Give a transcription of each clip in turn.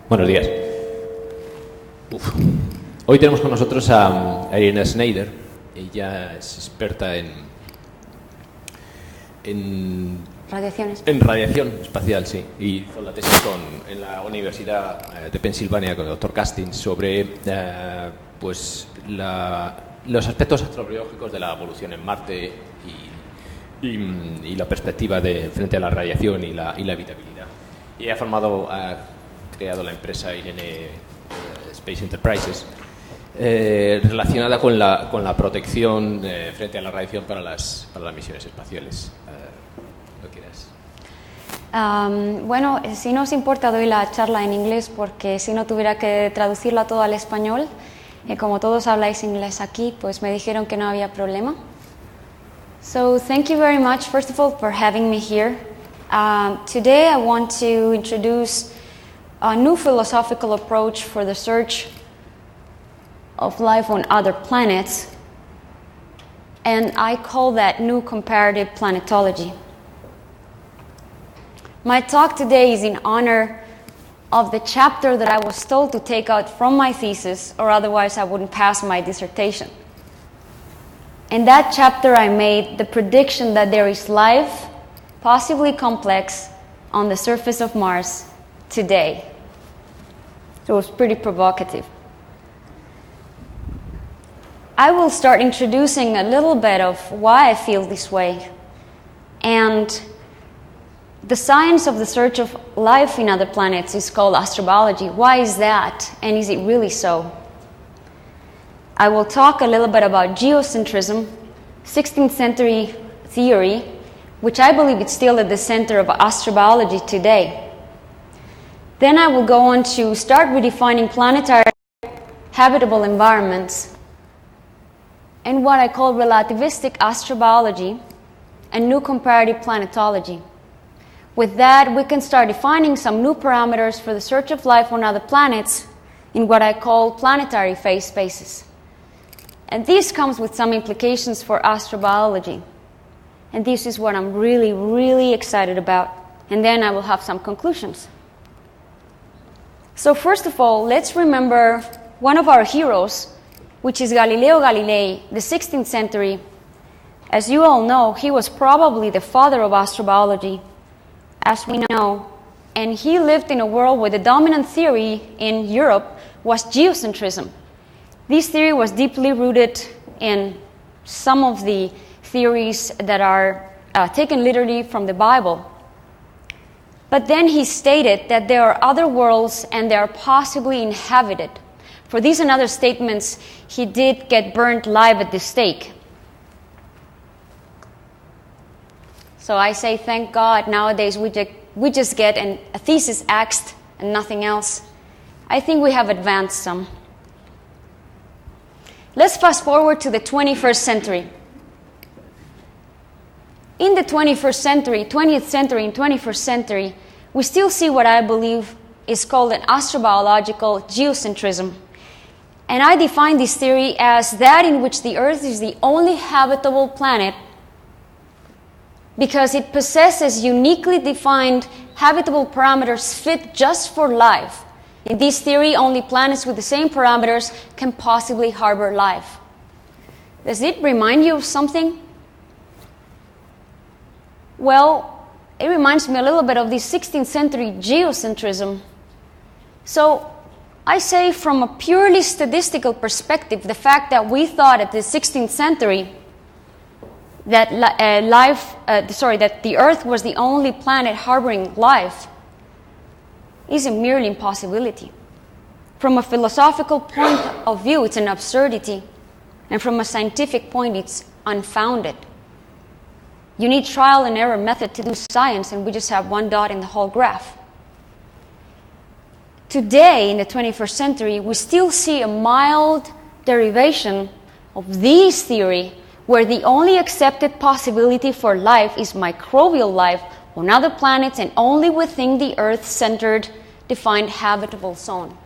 Buenos días. Hoy tenemos con nosotros a Irene Schneider. Ella es experta en radiación espacial, sí. Y hizo la tesis en la Universidad de Pensilvania con el doctor Castings sobre los aspectos astrobiológicos de la evolución en Marte y la perspectiva frente a la radiación y la habitabilidad. Y ha creado la empresa Irene Space Enterprises, relacionada con la protección frente a la radiación para las misiones espaciales. ¿Lo quieres? Bueno, si no os importa doy la charla en inglés porque si no tuviera que traducirla todo al español, como todos habláis inglés aquí, pues me dijeron que no había problema. So thank you very much, first of all, for having me here. Today I want to introduce a new philosophical approach for the search of life on other planets, and I call that new comparative planetology. My talk today is in honor of the chapter that I was told to take out from my thesis, or otherwise I wouldn't pass my dissertation. In that chapter I made the prediction that there is life, possibly complex, on the surface of Mars today. It was pretty provocative. I will start introducing a little bit of why I feel this way and the science of the search of life in other planets is called astrobiology. Why is that? And is it really so? I will talk a little bit about geocentrism, 16th century theory, which I believe is still at the center of astrobiology today. Then I will go on to start redefining planetary habitable environments and what I call relativistic astrobiology and new comparative planetology. With that, we can start defining some new parameters for the search of life on other planets in what I call planetary phase spaces. And this comes with some implications for astrobiology. And this is what I'm really, really excited about. And then I will have some conclusions. So first of all, let's remember one of our heroes, which is Galileo Galilei, the 16th century. As you all know, he was probably the father of astrobiology, as we know, and he lived in a world where the dominant theory in Europe was geocentrism. This theory was deeply rooted in some of the theories that are taken literally from the Bible. But then he stated that there are other worlds and they are possibly inhabited. For these and other statements, he did get burned live at the stake. So I say, thank God, nowadays we just get a thesis axed and nothing else. I think we have advanced some. Let's fast forward to the 21st century. In the 21st century, 20th century and 21st century, we still see what I believe is called an astrobiological geocentrism. And I define this theory as that in which the Earth is the only habitable planet because it possesses uniquely defined habitable parameters fit just for life. In this theory, only planets with the same parameters can possibly harbor life. Does it remind you of something? Well, it reminds me a little bit of the 16th century geocentrism. So I say from a purely statistical perspective, the fact that we thought at the 16th century that that the Earth was the only planet harboring life is a merely impossibility. From a philosophical point of view, it's an absurdity. And from a scientific point, it's unfounded. You need trial and error method to do science, and we just have one dot in the whole graph. Today, in the 21st century, we still see a mild derivation of this theory where the only accepted possibility for life is microbial life on other planets and only within the Earth-centered defined habitable zone.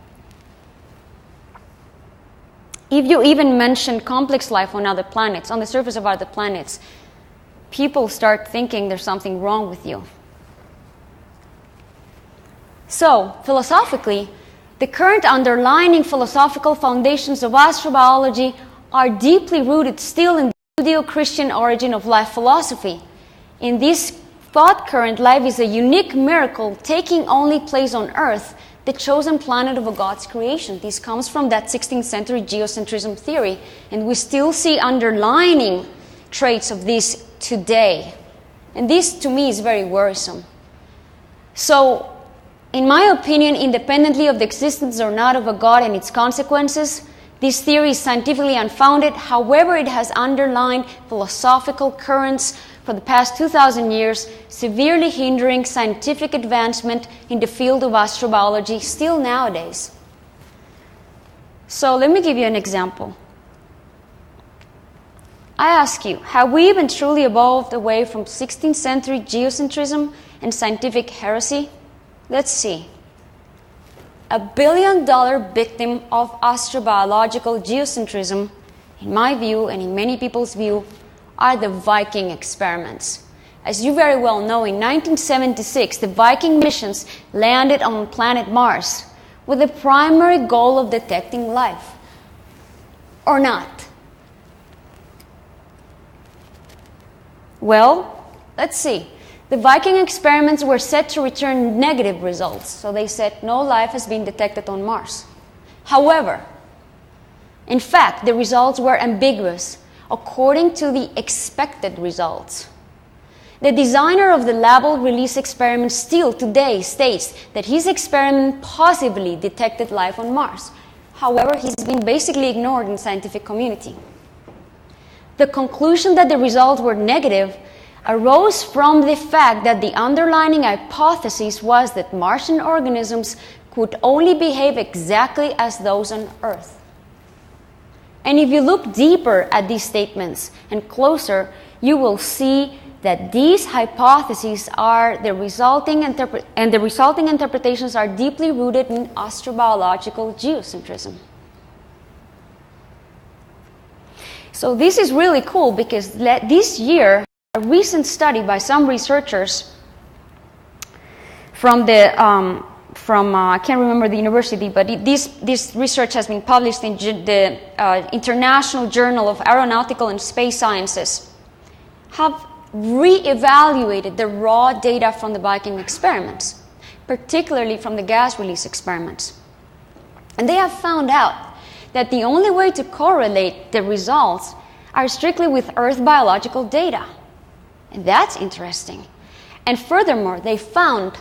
If you even mention complex life on other planets, on the surface of other planets, people start thinking there's something wrong with you. So, philosophically, The current underlying philosophical foundations of astrobiology are deeply rooted still in the Judeo-Christian origin of life philosophy. In this thought current, life is a unique miracle taking only place on Earth, the chosen planet of a God's creation. This comes from that 16th century geocentrism theory, and we still see underlining traits of this today. And this, to me, is very worrisome. So, in my opinion, independently of the existence or not of a God and its consequences, this theory is scientifically unfounded. However, it has underlined philosophical currents for the past 2,000 years, severely hindering scientific advancement in the field of astrobiology still nowadays. So let me give you an example. I ask you, have we even truly evolved away from 16th century geocentrism and scientific heresy? Let's see. $1 billion victim of astrobiological geocentrism, in my view and in many people's view, are the Viking experiments. As you very well know, in 1976, the Viking missions landed on planet Mars with the primary goal of detecting life. Or not? Well, let's see. The Viking experiments were set to return negative results, so they said no life has been detected on Mars. However, in fact, the results were ambiguous according to the expected results. The designer of the label release experiment still today states that his experiment possibly detected life on Mars. However, he's been basically ignored in the scientific community. The conclusion that the results were negative arose from the fact that the underlying hypothesis was that Martian organisms could only behave exactly as those on Earth. And if you look deeper at these statements and closer, you will see that these hypotheses are the resulting interpretations are deeply rooted in astrobiological geocentrism. So this is really cool because this year, a recent study by some researchers from I can't remember the university, but this research has been published in the International Journal of Aeronautical and Space Sciences, have re-evaluated the raw data from the Viking experiments, particularly from the gas release experiments. And they have found out that the only way to correlate the results are strictly with Earth biological data. And that's interesting. And furthermore, they found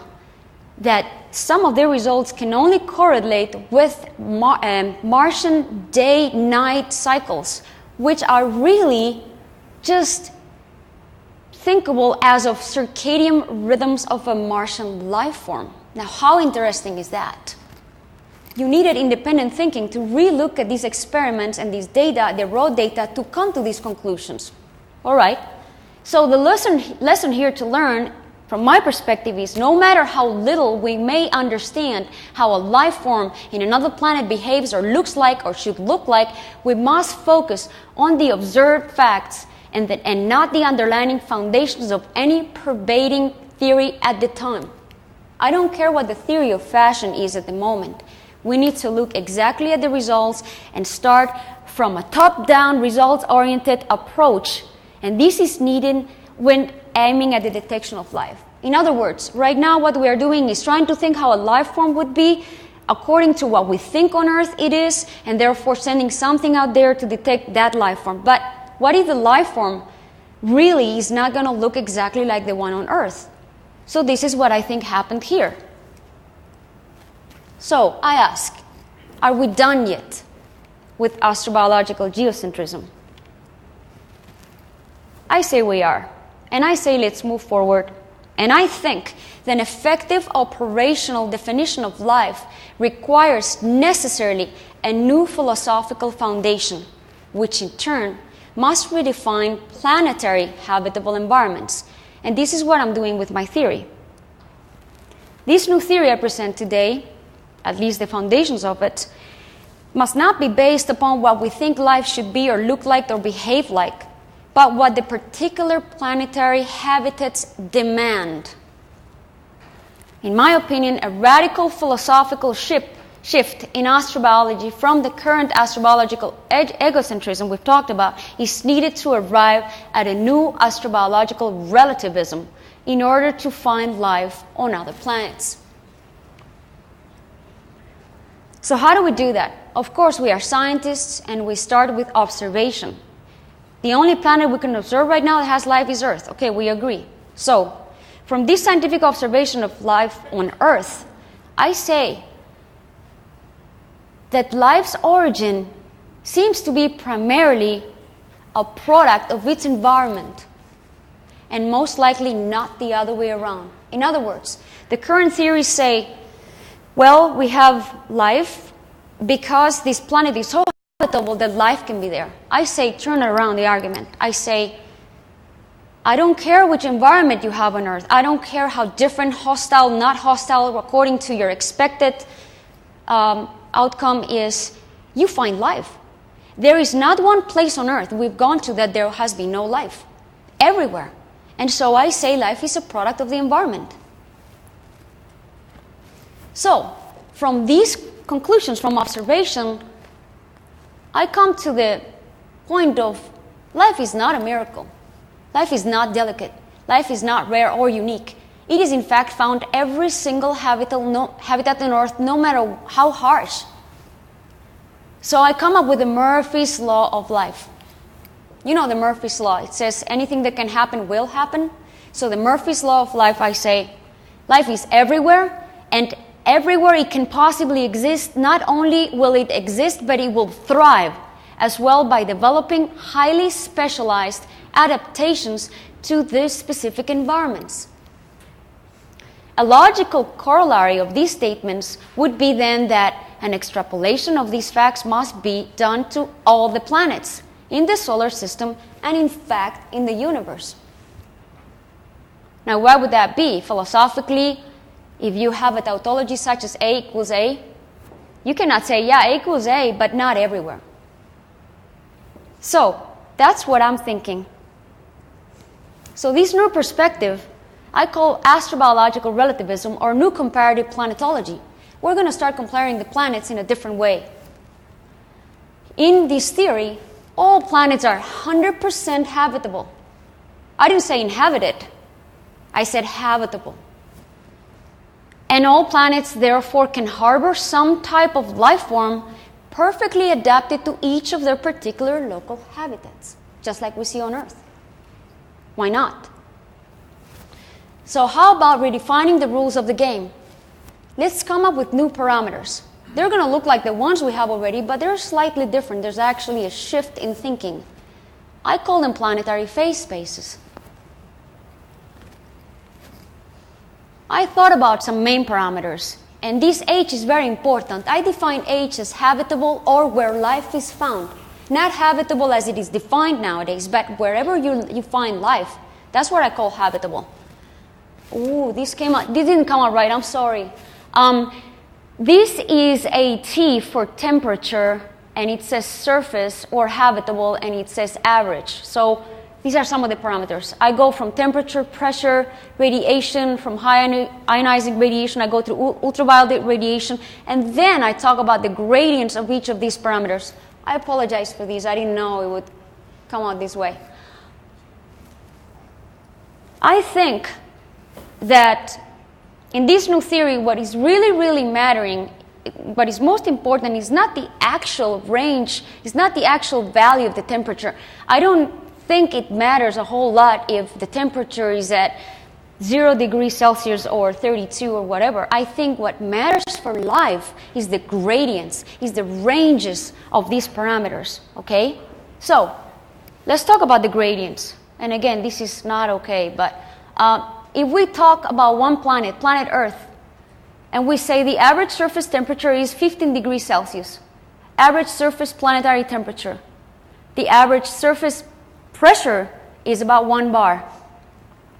that some of their results can only correlate with Martian day-night cycles, which are really just thinkable as of circadian rhythms of a Martian life form. Now, how interesting is that? You needed independent thinking to re-look at these experiments and these data, the raw data, to come to these conclusions. All right. So the lesson here to learn, from my perspective, is no matter how little we may understand how a life form in another planet behaves or looks like or should look like, we must focus on the observed facts and not the underlying foundations of any pervading theory at the time. I don't care what the theory of fashion is at the moment. We need to look exactly at the results and start from a top-down, results-oriented approach. And this is needed when aiming at the detection of life. In other words, right now what we are doing is trying to think how a life form would be according to what we think on Earth it is, and therefore sending something out there to detect that life form. But what if the life form really is not going to look exactly like the one on Earth? So this is what I think happened here. So I ask, are we done yet with astrobiological geocentrism? I say we are, and I say let's move forward. And I think that an effective operational definition of life requires necessarily a new philosophical foundation, which in turn must redefine planetary habitable environments. And this is what I'm doing with my theory. This new theory I present today, at least the foundations of it, must not be based upon what we think life should be or look like or behave like, but what the particular planetary habitats demand. In my opinion, a radical philosophical shift shift in astrobiology from the current astrobiological egocentrism we've talked about is needed to arrive at a new astrobiological relativism in order to find life on other planets. So how do we do that? Of course, we are scientists and we start with observation. The only planet we can observe right now that has life is Earth. Okay, we agree. So, from this scientific observation of life on Earth, I say that life's origin seems to be primarily a product of its environment, and most likely not the other way around. In other words, the current theories say, well, we have life because this planet is so habitable that life can be there. I say, turn around the argument. I say, I don't care which environment you have on Earth. I don't care how different, hostile, not hostile, according to your expected outcome is, you find life. There is not one place on Earth we've gone to that there has been no life. Everywhere. And so I say life is a product of the environment. So, from these conclusions, from observation, I come to the point of life is not a miracle. Life is not delicate. Life is not rare or unique. It is in fact found every single habitat on Earth, no matter how harsh. So I come up with the Murphy's Law of life. You know the Murphy's Law. It says anything that can happen will happen. So the Murphy's Law of life, I say, life is everywhere, and everywhere it can possibly exist, not only will it exist, but it will thrive as well by developing highly specialized adaptations to these specific environments. A logical corollary of these statements would be then that an extrapolation of these facts must be done to all the planets in the solar system and in fact in the universe. Now why would that be? Philosophically, if you have a tautology such as A equals A, you cannot say, yeah, A equals A, but not everywhere. So, that's what I'm thinking. So this new perspective, I call astrobiological relativism or new comparative planetology. We're going to start comparing the planets in a different way. In this theory, all planets are 100% habitable. I didn't say inhabited. I said habitable. And all planets, therefore, can harbor some type of life form perfectly adapted to each of their particular local habitats, just like we see on Earth. Why not? So how about redefining the rules of the game? Let's come up with new parameters. They're going to look like the ones we have already, but they're slightly different. There's actually a shift in thinking. I call them planetary phase spaces. I thought about some main parameters, and this H is very important. I define H as habitable or where life is found. Not habitable as it is defined nowadays, but wherever you find life. That's what I call habitable. Ooh, this didn't come out right, I'm sorry. This is a T for temperature, and it says surface or habitable, and it says average. So these are some of the parameters. I go from temperature, pressure, radiation, from high ionizing radiation, I go through ultraviolet radiation, and then I talk about the gradients of each of these parameters. I apologize for these. I didn't know it would come out this way. I think that in this new theory, what is really mattering, what is most important is not the actual range, is not the actual value of the temperature. I don't think it matters a whole lot if the temperature is at 0 degrees Celsius or 32 or whatever. I think what matters for life is the gradients, is the ranges of these parameters, okay? So, let's talk about the gradients. And again, this is not okay, but if we talk about one planet, planet Earth, and we say the average surface temperature is 15 degrees Celsius, average surface planetary temperature, the average surface pressure is about 1 bar,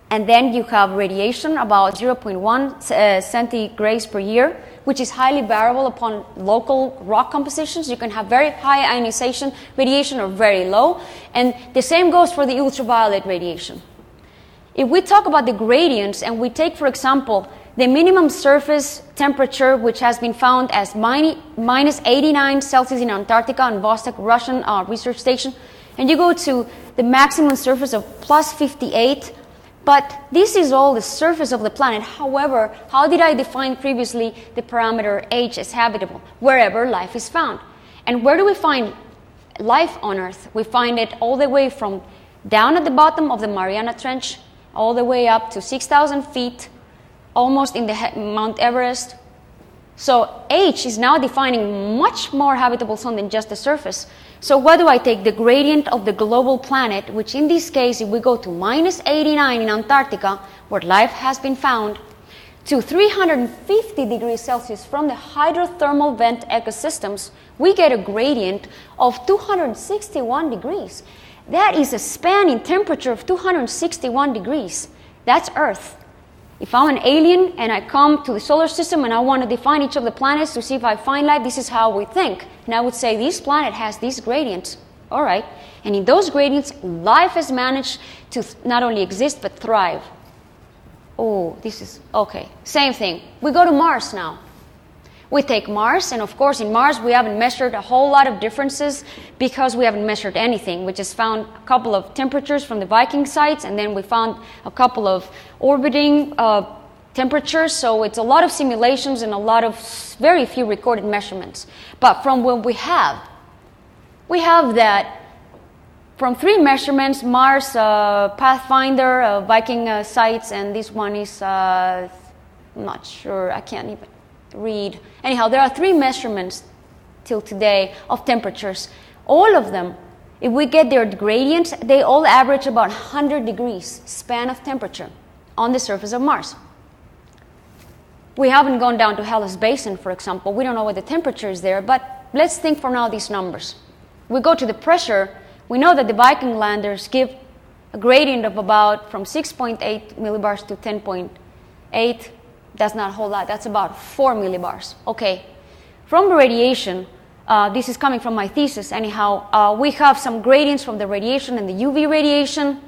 and then you have radiation about 0.1 centigrades per year, which is highly variable upon local rock compositions. You can have very high ionization radiation or very low, and the same goes for the ultraviolet radiation. If we talk about the gradients and we take, for example, the minimum surface temperature, which has been found as minus 89 Celsius in Antarctica and Vostok Russian research station, and you go to the maximum surface of plus 58. But this is all the surface of the planet. However, how did I define previously the parameter H as habitable? Wherever life is found. And where do we find life on Earth? We find it all the way from down at the bottom of the Mariana Trench, all the way up to 6,000 feet, almost in the Mount Everest. So H is now defining much more habitable zone than just the surface. So what do I take? The gradient of the global planet, which in this case, if we go to minus 89 in Antarctica, where life has been found, to 350 degrees Celsius from the hydrothermal vent ecosystems, we get a gradient of 261 degrees. That is a span in temperature of 261 degrees. That's Earth. If I'm an alien and I come to the solar system and I want to define each of the planets to see if I find life, this is how we think. And I would say this planet has these gradients. All right. And in those gradients, life has managed to not only exist but thrive. Oh, this is okay. Same thing. We go to Mars now. We take Mars, and of course in Mars we haven't measured a whole lot of differences because we haven't measured anything. We just found a couple of temperatures from the Viking sites, and then we found a couple of orbiting temperatures, so it's a lot of simulations and a lot of very few recorded measurements. But from what we have that from 3 measurements, Mars, Pathfinder, Viking sites, and this one is, I'm not sure, I can't even read. Anyhow, there are 3 measurements till today of temperatures. All of them, if we get their gradients, they all average about 100 degrees span of temperature on the surface of Mars. We haven't gone down to Hellas Basin, for example. We don't know what the temperature is there, but let's think for now these numbers. We go to the pressure. We know that the Viking landers give a gradient of about from 6.8 millibars to 10.8. That's not a whole lot. That's about 4 millibars. Okay. From the radiation, this is coming from my thesis anyhow, we have some gradients from the radiation and the UV radiation,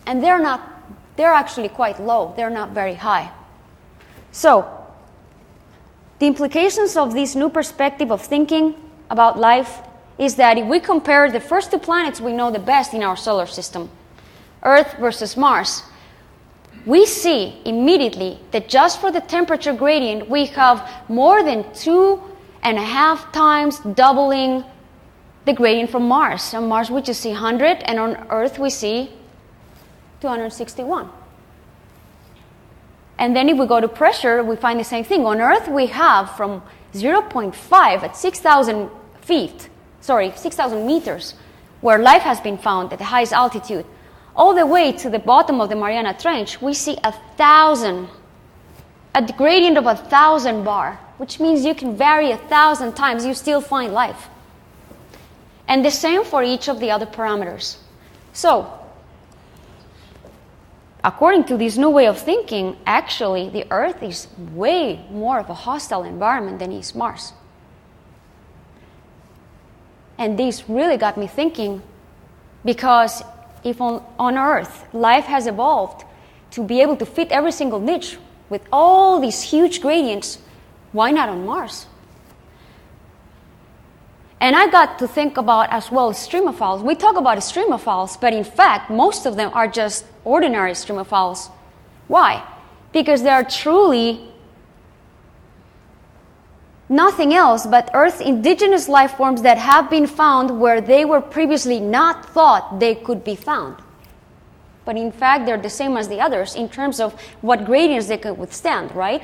and they're actually quite low. They're not very high. So, the implications of this new perspective of thinking about life is that if we compare the first 2 planets we know the best in our solar system, Earth versus Mars, we see immediately that just for the temperature gradient, we have more than 2.5 times doubling the gradient from Mars. On Mars, we just see 100, and on Earth, we see 261. And then if we go to pressure, we find the same thing. On Earth, we have from 0.5 at 6,000 meters, where life has been found at the highest altitude, all the way to the bottom of the Mariana Trench, we see 1,000, a gradient of 1,000 bar, which means you can vary 1,000 times, you still find life. And the same for each of the other parameters. So, according to this new way of thinking, actually the Earth is way more of a hostile environment than is Mars. And this really got me thinking, because if on Earth life has evolved to be able to fit every single niche with all these huge gradients, why not on Mars? And I got to think about as well streamophiles. We talk about streamophiles, but in fact most of them are just ordinary streamophiles. Why? Because they are truly nothing else but Earth's indigenous life forms that have been found where they were previously not thought they could be found. But in fact, they're the same as the others in terms of what gradients they could withstand, right?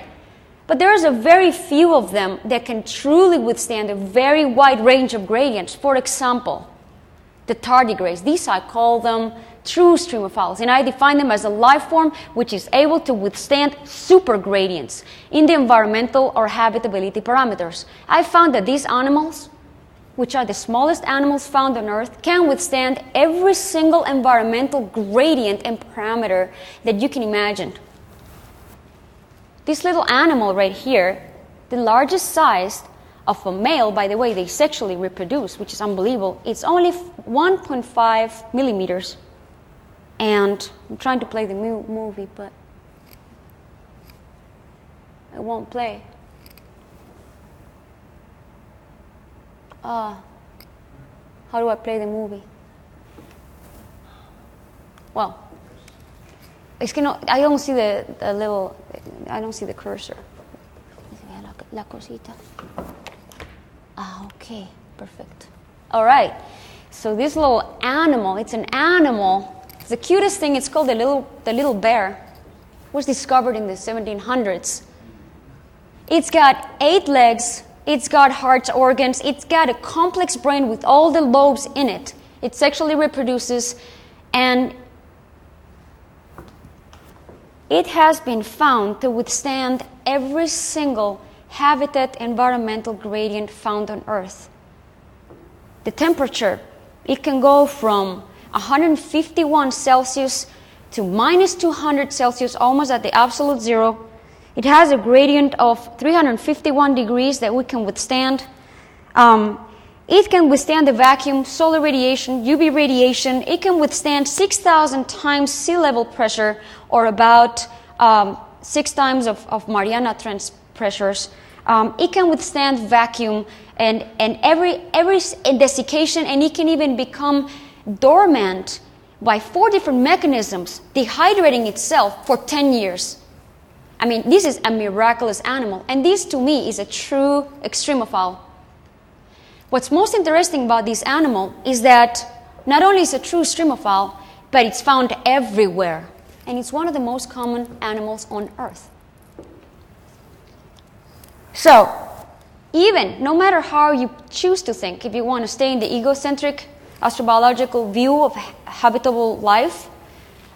But there's a very few of them that can truly withstand a very wide range of gradients. For example, the tardigrades. These, I call them true streamophiles, and I define them as a life form which is able to withstand super gradients in the environmental or habitability parameters. I found that these animals, which are the smallest animals found on Earth, can withstand every single environmental gradient and parameter that you can imagine. This little animal right here, the largest size of a male, by the way, they sexually reproduce, which is unbelievable. It's only 1.5 millimeters. And I'm trying to play the movie, but won't play. How do I play the movie? Well, es que no, I don't see the little, I don't see the cursor. La cosita. Okay, perfect. All right, so this little animal, it's an animal. It's the cutest thing. It's called the little bear. It was discovered in the 1700s. It's got 8 legs. It's got heart organs. It's got a complex brain with all the lobes in it. It sexually reproduces, and it has been found to withstand every single habitat environmental gradient found on Earth. The temperature, it can go from 151 Celsius to minus 200 Celsius, almost at the absolute zero. It has a gradient of 351 degrees that we can withstand. It can withstand the vacuum, solar radiation, UV radiation. It can withstand 6,000 times sea level pressure, or about 6 times of Mariana Trench pressures. It can withstand vacuum and every desiccation, and it can even become dormant by 4 different mechanisms, dehydrating itself for 10 years. I mean, this is a miraculous animal, and this to me is a true extremophile. What's most interesting about this animal is that not only is it a true extremophile, but it's found everywhere, and it's one of the most common animals on Earth. So, even no matter how you choose to think, if you want to stay in the egocentric astrobiological view of habitable life,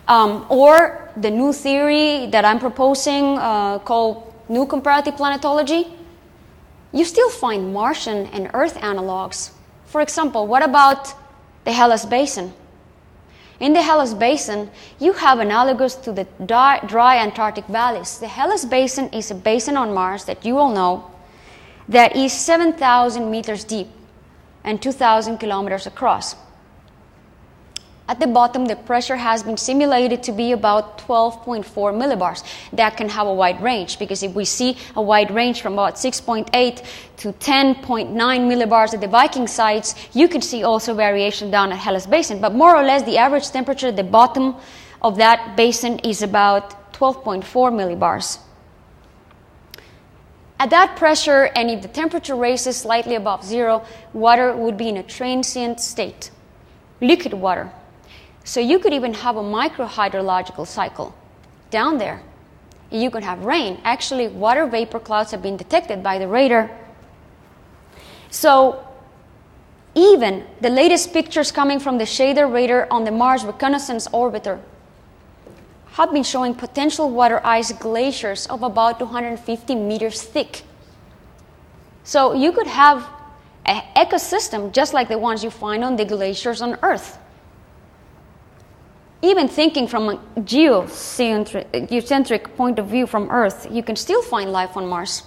or the new theory that I'm proposing called New Comparative Planetology, you still find Martian and Earth analogs. For example, what about the Hellas Basin? In the Hellas Basin, you have analogous to the dry Antarctic valleys. The Hellas Basin is a basin on Mars that you all know that is 7,000 meters deep and 2,000 kilometers across. At the bottom, the pressure has been simulated to be about 12.4 millibars. That can have a wide range, because if we see a wide range from about 6.8 to 10.9 millibars at the Viking sites, you can see also variation down at Hellas Basin. But more or less, the average temperature at the bottom of that basin is about 12.4 millibars. At that pressure, and if the temperature raises slightly above zero, water would be in a transient state, liquid water. So you could even have a microhydrological cycle down there. You could have rain. Actually, water vapor clouds have been detected by the radar. So even the latest pictures coming from the Shader radar on the Mars Reconnaissance Orbiter have been showing potential water ice glaciers of about 250 meters thick. So you could have an ecosystem just like the ones you find on the glaciers on Earth. Even thinking from a geocentric point of view from Earth, you can still find life on Mars.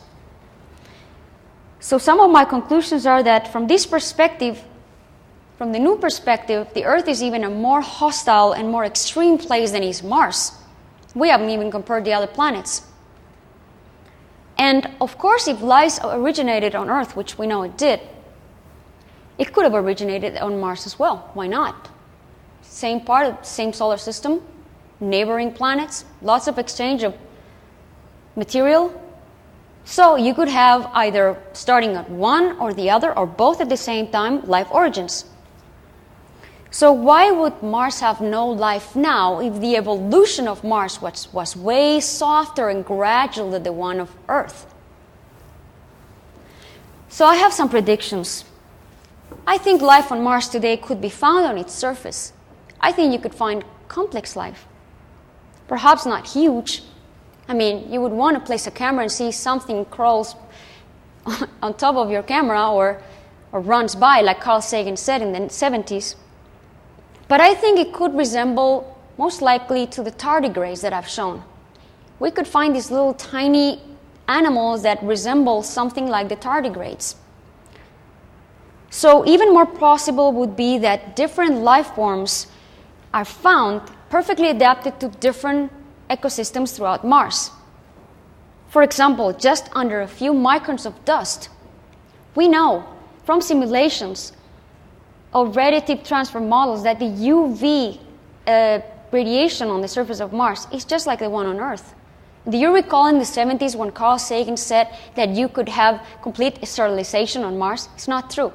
So some of my conclusions are that from this perspective, from the new perspective, the Earth is even a more hostile and more extreme place than is Mars. We haven't even compared the other planets. And of course, if life originated on Earth, which we know it did, it could have originated on Mars as well. Why not? Same part of the same solar system, neighboring planets, lots of exchange of material. So you could have either starting at one or the other, or both at the same time, life origins. So why would Mars have no life now if the evolution of Mars was way softer and gradual than the one of Earth? So I have some predictions. I think life on Mars today could be found on its surface. I think you could find complex life. Perhaps not huge. I mean, you would want to place a camera and see something crawls on top of your camera or runs by, like Carl Sagan said in the 70s. But I think it could resemble, most likely, to the tardigrades that I've shown. We could find these little tiny animals that resemble something like the tardigrades. So even more possible would be that different life forms are found perfectly adapted to different ecosystems throughout Mars. For example, just under a few microns of dust. We know from simulations of radiative transfer models that the UV radiation on the surface of Mars is just like the one on Earth. Do you recall in the 70s when Carl Sagan said that you could have complete sterilization on Mars? It's not true.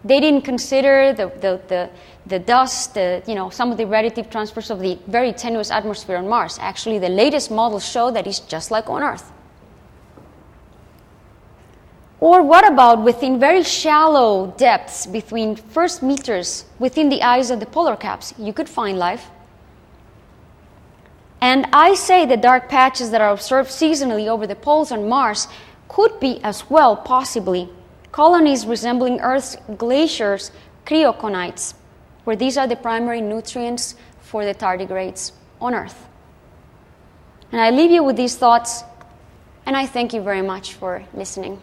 They didn't consider the dust, some of the radiative transfers of the very tenuous atmosphere on Mars. Actually, the latest models show that it's just like on Earth. Or what about within very shallow depths, between first meters within the ice of the polar caps? You could find life. And I say the dark patches that are observed seasonally over the poles on Mars could be as well, possibly, colonies resembling Earth's glaciers, cryoconites, where these are the primary nutrients for the tardigrades on Earth. And I leave you with these thoughts, and I thank you very much for listening.